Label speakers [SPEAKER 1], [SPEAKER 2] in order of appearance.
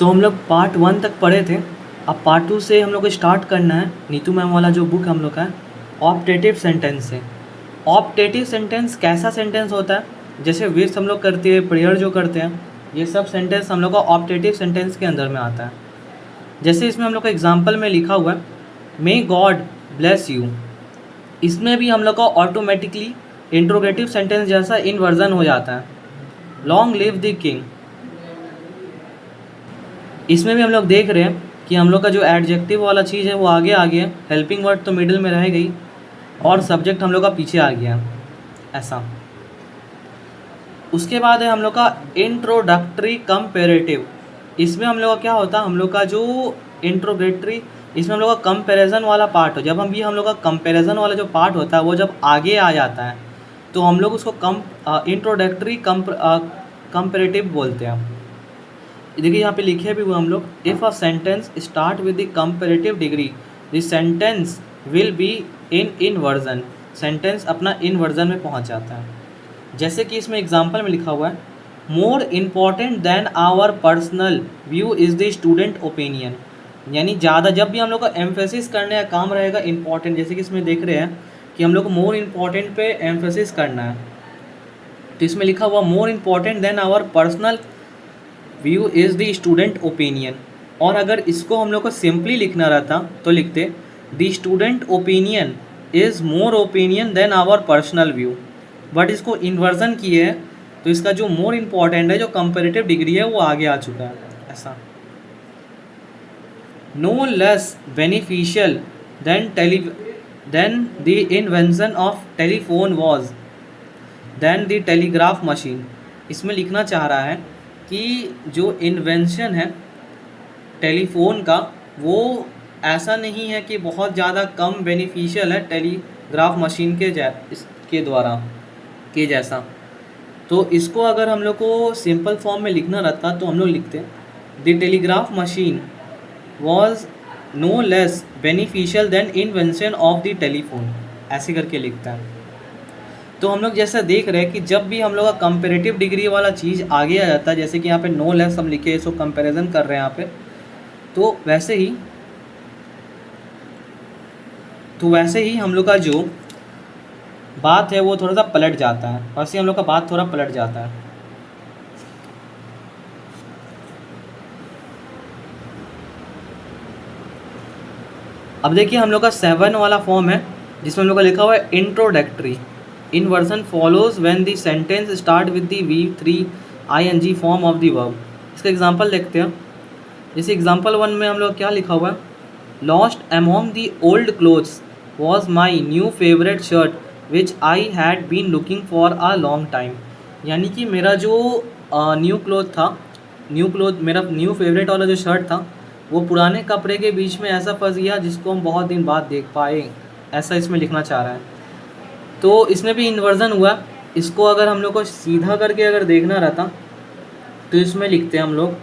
[SPEAKER 1] तो हम लोग पार्ट 1 तक पढ़े थे। अब पार्ट 2 से हम लोग को स्टार्ट करना है। नीतू मैम वाला जो बुक हम लोग का है ऑप्टेटिव सेंटेंस से। ऑप्टेटिव सेंटेंस कैसा सेंटेंस होता है? जैसे विश हम लोग करते हैं, प्रेयर जो करते हैं, ये सब सेंटेंस हम लोग का ऑप्टेटिव सेंटेंस के अंदर में आता है। जैसे इसमें हम लोग का एग्जाम्पल में लिखा हुआ है मे गॉड ब्लेस यू। इसमें भी हम लोग का ऑटोमेटिकली इंट्रोगेटिव सेंटेंस जैसा इनवर्जन हो जाता है, लॉन्ग लिव द किंग। इसमें भी हम लोग देख रहे हैं कि हम लोग का जो एडजेक्टिव वाला चीज़ है वो आगे आ गया, हेल्पिंग वर्ड तो मिडिल में रह गई और सब्जेक्ट हम लोग का पीछे आ गया, ऐसा। उसके बाद है हम लोग का इंट्रोडक्टरी कंपेरेटिव। इसमें हम लोग का क्या होता है, हम लोग का जो इंट्रोगेटरी, इसमें हम लोग का कंपैरिजन वाला पार्ट हो, जब हम लोग का कंपैरिजन वाला जो पार्ट होता है वो जब आगे आ जाता है तो हम लोग उसको इंट्रोडक्टरी कंपेरेटिव बोलते हैं। देखिए यहाँ पे लिखे भी हुए हम लोग, if a sentence start with the comparative degree the sentence will be in inversion. Sentence अपना इनवर्जन में पहुँच जाता है। जैसे कि इसमें एग्जाम्पल में लिखा हुआ है more important than our personal view is the student opinion. यानी ज़्यादा जब भी हम लोग का एम्फेसिस करने का काम रहेगा इम्पॉर्टेंट, जैसे कि इसमें देख रहे हैं कि हम लोग को मोर इम्पॉर्टेंट पे एम्फेसिस करना है, तो इसमें लिखा हुआ more important than our personal view is the student opinion. और अगर इसको हम लोग को सिंपली लिखना रहता तो लिखते the student opinion is more opinion than our personal view. But इसको इन्वर्जन किए है तो इसका जो मोर इम्पॉर्टेंट है, जो कंपेरेटिव डिग्री है, वो आगे आ चुका है, ऐसा। No less beneficial than the invention of telephone was than the telegraph machine. इसमें लिखना चाह रहा है कि जो इन्वेंशन है टेलीफोन का वो ऐसा नहीं है कि बहुत ज़्यादा कम बेनिफिशियल है टेलीग्राफ मशीन के द्वारा के जैसा। तो इसको अगर हम लोग को सिंपल फॉर्म में लिखना रहता तो हम लोग लिखते the telegraph machine was no less beneficial than invention of the telephone, ऐसे करके लिखता है। तो हम लोग जैसा देख रहे हैं कि जब भी हम लोग का कंपेरेटिव डिग्री वाला चीज़ आगे आ जाता है, जैसे कि यहाँ पे नो लेस हम लिखे, इसको कंपैरिजन कर रहे हैं यहाँ पे, तो वैसे ही हम लोग का जो बात है वो थोड़ा सा पलट जाता है, वैसे हम लोग का बात थोड़ा पलट जाता है। अब देखिए हम लोग का 7 वाला फॉर्म है जिसमें हम लोग का लिखा हुआ है introductory. Inversion follows when the sentence start with the V3 ing form of the verb. इसका एग्जांपल देखते हैं। जैसे एग्जांपल 1 में हम लोग क्या लिखा हुआ है, lost among the old clothes was my new favourite shirt which I had been looking for a long time. यानी कि मेरा जो मेरा न्यू फेवरेट वाला जो शर्ट था वो पुराने कपड़े के बीच में ऐसा फंस गया जिसको हम बहुत दिन बाद देख पाए, ऐसा इसमें लिखना चाह रहा है। तो इसमें भी इन्वर्जन हुआ। इसको अगर हम लोग को सीधा करके अगर देखना रहता तो इसमें लिखते हैं हम लोग